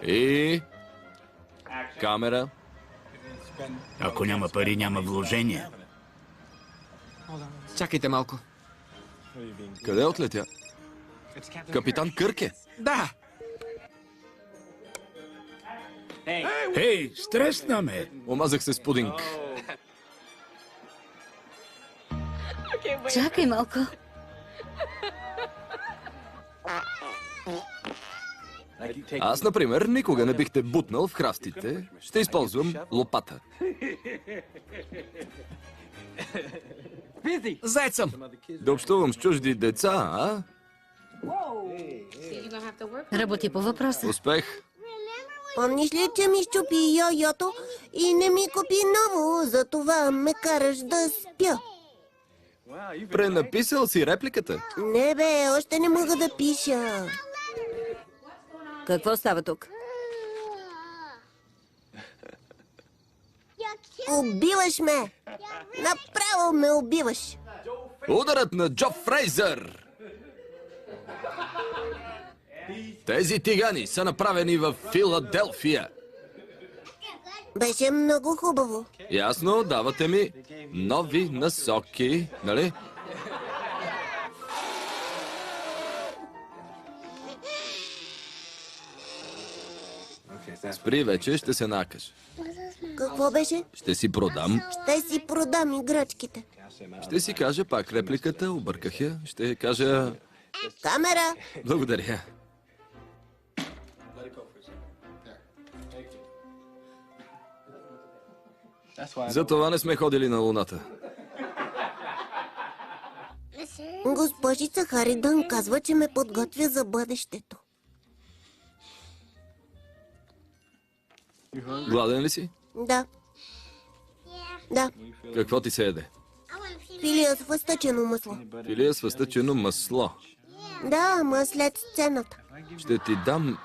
И... камера. Ако няма пари, няма вложения. Чакайте малко. Къде отлетя? Капитан Кърк е. Да! Хей, стресна ме! Омазах се с пудинг. Чакай малко. Аз, например, никога не бих те бутнал в храстите. Ще използвам лопата. Заед съм! Да общувам с чужди деца, а? Работи по въпроса. Успех! Помниш ли, че ми щупи йо-йото и не ми купи ново, затова ме караш да спя? Пренаписал си репликата. Не бе, още не мога да пиша. Какво става тук? Убиваш ме! Направо ме убиваш! Ударът на Джо Фрейзър! Тези тигани са направени в Филаделфия. Беше много хубаво. Ясно, давате ми нови насоки, нали? Спри вече, ще се накаш. Какво беше? Ще си продам. Ще си продам играчките. Ще си кажа пак репликата, обърках я. Ще кажа... Камера! Благодаря. Затова не сме ходили на Луната. Госпожица Харидън казва, че ме подготвя за бъдещето. Гладен ли си? Да. Да. Какво ти се яде? Филия с възтъчено масло. Филия с възтъчено масло. Да, ама след сцената. Ще ти дам...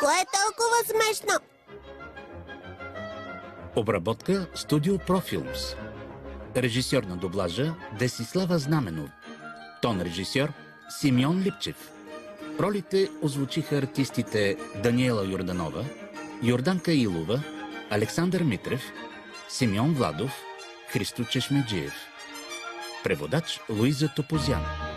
Кое е толкова смешно? Обработка Студио Профилмс. Режисьор на дублажа Десислава Знаменов. Тон режисьор Симеон Липчев. Ролите озвучиха артистите Даниела Йорданова, Йорданка Илова, Александър Митрев, Симеон Владов, Христо Чешмеджиев. Преводач Луиза Топозян.